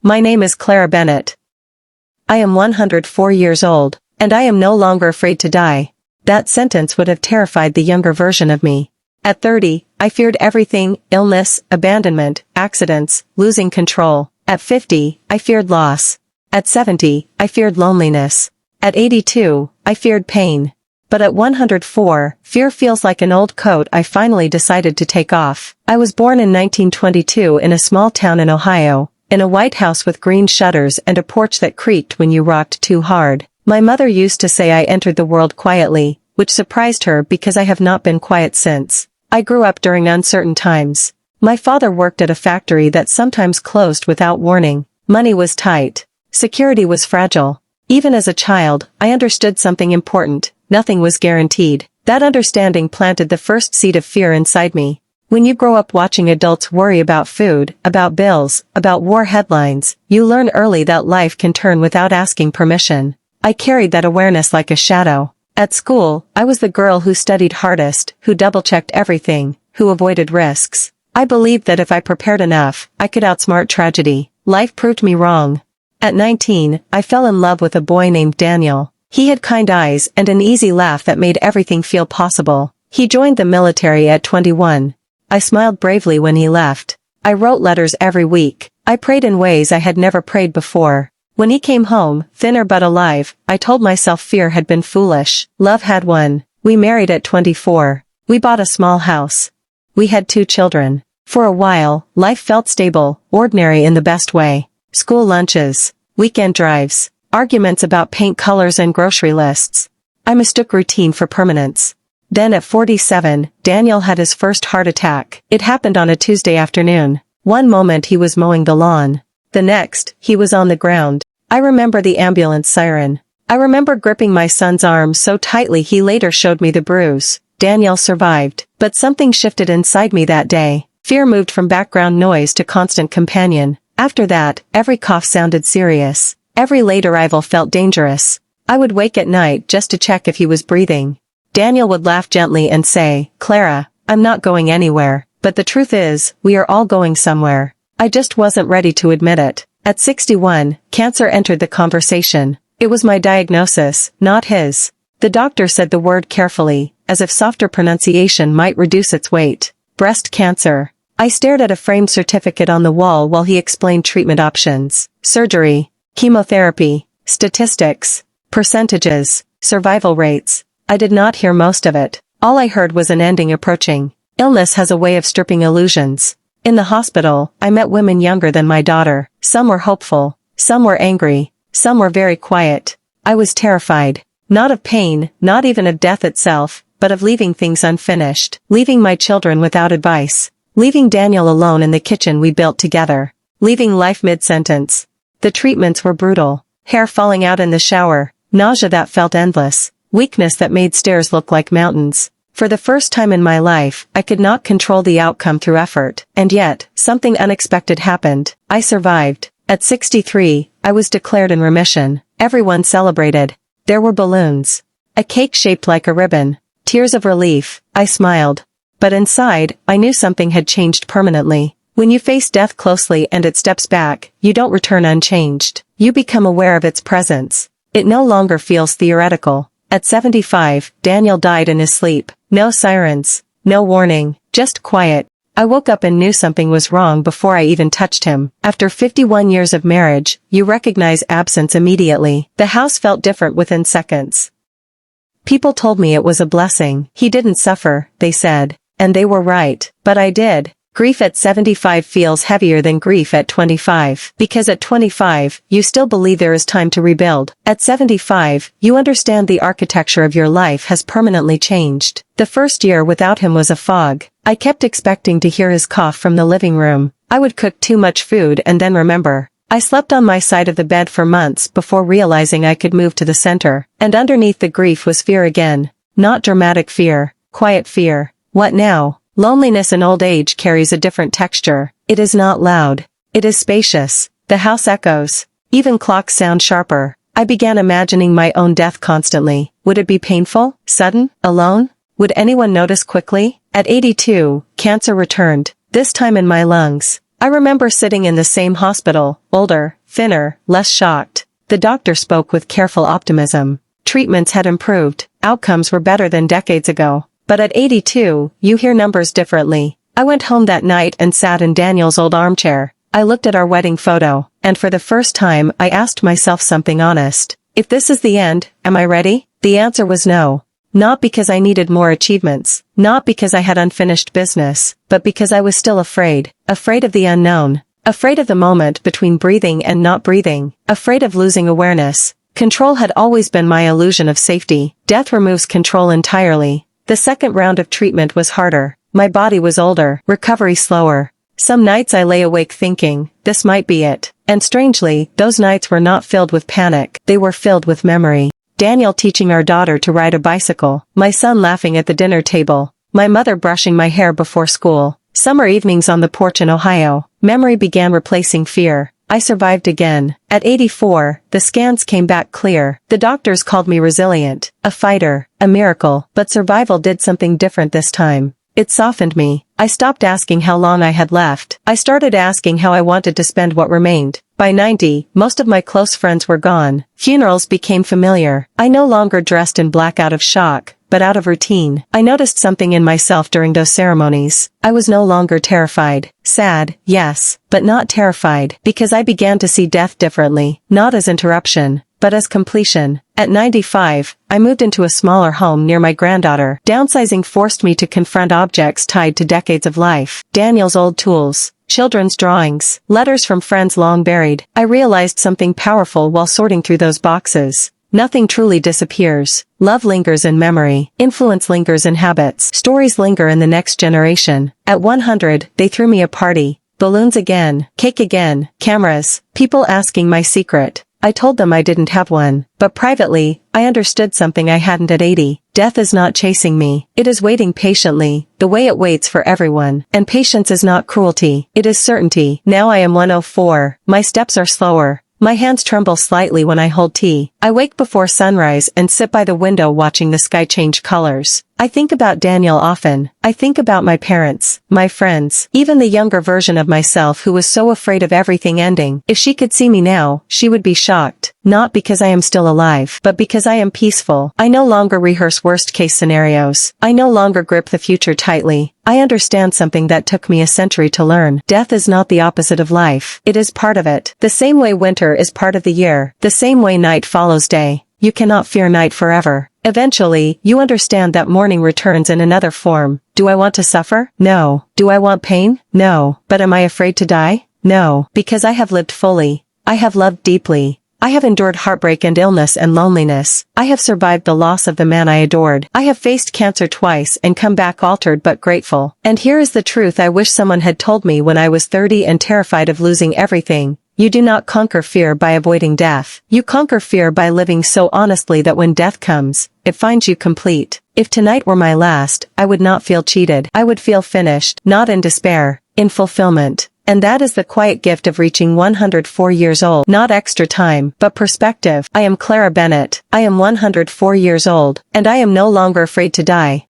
My name is Clara Bennett. I am 104 years old, and I am no longer afraid to die. That sentence would have terrified the younger version of me. At 30, I feared everything: illness, abandonment, accidents, losing control. At 50, I feared loss. At 70, I feared loneliness. At 82, I feared pain. But at 104, fear feels like an old coat I finally decided to take off. I was born in 1922 in a small town in Ohio, in a white house with green shutters and a porch that creaked when you rocked too hard. My mother used to say I entered the world quietly, which surprised her because I have not been quiet since. I grew up during uncertain times. My father worked at a factory that sometimes closed without warning. Money was tight. Security was fragile. Even as a child, I understood something important: nothing was guaranteed. That understanding planted the first seed of fear inside me. When you grow up watching adults worry about food, about bills, about war headlines, you learn early that life can turn without asking permission. I carried that awareness like a shadow. At school, I was the girl who studied hardest, who double-checked everything, who avoided risks. I believed that if I prepared enough, I could outsmart tragedy. Life proved me wrong. At 19, I fell in love with a boy named Daniel. He had kind eyes and an easy laugh that made everything feel possible. He joined the military at 21. I smiled bravely when he left. I wrote letters every week. I prayed in ways I had never prayed before. When he came home, thinner but alive, I told myself fear had been foolish. Love had won. We married at 24. We bought a small house. We had 2 children. For a while, life felt stable, ordinary in the best way. School lunches, weekend drives, arguments about paint colors and grocery lists. I mistook routine for permanence. Then at 47, Daniel had his first heart attack. It happened on a Tuesday afternoon. One moment he was mowing the lawn. The next, he was on the ground. I remember the ambulance siren. I remember gripping my son's arm so tightly he later showed me the bruise. Daniel survived, but something shifted inside me that day. Fear moved from background noise to constant companion. After that, every cough sounded serious. Every late arrival felt dangerous. I would wake at night just to check if he was breathing. Daniel would laugh gently and say, "Clara, I'm not going anywhere." But the truth is, we are all going somewhere. I just wasn't ready to admit it. At 61, cancer entered the conversation. It was my diagnosis, not his. The doctor said the word carefully, as if softer pronunciation might reduce its weight. Breast cancer. I stared at a framed certificate on the wall while he explained treatment options. Surgery, chemotherapy, statistics, percentages, survival rates. I did not hear most of it. All I heard was an ending approaching. Illness has a way of stripping illusions. In the hospital, I met women younger than my daughter. Some were hopeful, some were angry, some were very quiet. I was terrified. Not of pain, not even of death itself, but of leaving things unfinished, leaving my children without advice, leaving Daniel alone in the kitchen we built together, leaving life mid-sentence. The treatments were brutal. Hair falling out in the shower, nausea that felt endless, weakness that made stairs look like mountains. For the first time in my life, I could not control the outcome through effort, and yet, something unexpected happened. I survived. At 63, I was declared in remission. Everyone celebrated. There were balloons. A cake shaped like a ribbon. Tears of relief. I smiled. But inside, I knew something had changed permanently. When you face death closely and it steps back, you don't return unchanged. You become aware of its presence. It no longer feels theoretical. At 75, Daniel died in his sleep. No sirens, no warning, just quiet. I woke up and knew something was wrong before I even touched him. After 51 years of marriage, you recognize absence immediately. The house felt different within seconds. People told me it was a blessing. He didn't suffer, they said. And they were right. But I did. Grief at 75 feels heavier than grief at 25. Because at 25, you still believe there is time to rebuild. At 75, you understand the architecture of your life has permanently changed. The first year without him was a fog. I kept expecting to hear his cough from the living room. I would cook too much food and then remember. I slept on my side of the bed for months before realizing I could move to the center. And underneath the grief was fear again. Not dramatic fear, quiet fear. What now? Loneliness in old age carries a different texture. It is not loud. It is spacious. The house echoes. Even clocks sound sharper. I began imagining my own death constantly. Would it be painful? Sudden? Alone? Would anyone notice quickly? At 82, cancer returned. This time in my lungs. I remember sitting in the same hospital, older, thinner, less shocked. The doctor spoke with careful optimism. Treatments had improved, outcomes were better than decades ago. But at 82, you hear numbers differently. I went home that night and sat in Daniel's old armchair. I looked at our wedding photo, and for the first time I asked myself something honest. If this is the end, am I ready? The answer was no. Not because I needed more achievements, not because I had unfinished business, but because I was still afraid. Afraid of the unknown. Afraid of the moment between breathing and not breathing. Afraid of losing awareness. Control had always been my illusion of safety. Death removes control entirely. The second round of treatment was harder. My body was older, recovery slower. Some nights I lay awake thinking, this might be it. And strangely, those nights were not filled with panic, they were filled with memory. Daniel teaching our daughter to ride a bicycle, my son laughing at the dinner table, my mother brushing my hair before school, summer evenings on the porch in Ohio. Memory began replacing fear. I survived again. At 84, the scans came back clear. The doctors called me resilient, a fighter, a miracle, but survival did something different this time. It softened me. I stopped asking how long I had left. I started asking how I wanted to spend what remained. By 90, most of my close friends were gone. Funerals became familiar. I no longer dressed in black out of shock, but out of routine. I noticed something in myself during those ceremonies. I was no longer terrified. Sad, yes, but not terrified, because I began to see death differently, not as interruption, but as completion. At 95, I moved into a smaller home near my granddaughter. Downsizing forced me to confront objects tied to decades of life. Daniel's old tools, children's drawings, letters from friends long buried. I realized something powerful while sorting through those boxes. Nothing truly disappears. Love lingers in memory. Influence lingers in habits. Stories linger in the next generation. At 100, they threw me a party. Balloons again, cake again, cameras, people asking my secret. I told them I didn't have one, but privately, I understood something I hadn't at 80. Death is not chasing me. It is waiting patiently, the way it waits for everyone. And patience is not cruelty. It is certainty. Now I am 104. My steps are slower. My hands tremble slightly when I hold tea. I wake before sunrise and sit by the window watching the sky change colors. I think about Daniel often. I think about my parents, my friends, even the younger version of myself who was so afraid of everything ending. If she could see me now, she would be shocked. Not because I am still alive, but because I am peaceful. I no longer rehearse worst-case scenarios. I no longer grip the future tightly. I understand something that took me a century to learn. Death is not the opposite of life. It is part of it. The same way winter is part of the year. The same way night follows day. You cannot fear night forever. Eventually, you understand that morning returns in another form. Do I want to suffer? No. Do I want pain? No. But am I afraid to die? No. Because I have lived fully. I have loved deeply. I have endured heartbreak and illness and loneliness. I have survived the loss of the man I adored. I have faced cancer twice and come back altered but grateful. And here is the truth I wish someone had told me when I was 30 and terrified of losing everything. You do not conquer fear by avoiding death. You conquer fear by living so honestly that when death comes, it finds you complete. If tonight were my last, I would not feel cheated. I would feel finished, not in despair, in fulfillment. And that is the quiet gift of reaching 104 years old. Not extra time, but perspective. I am Clara Bennett. I am 104 years old, and I am no longer afraid to die.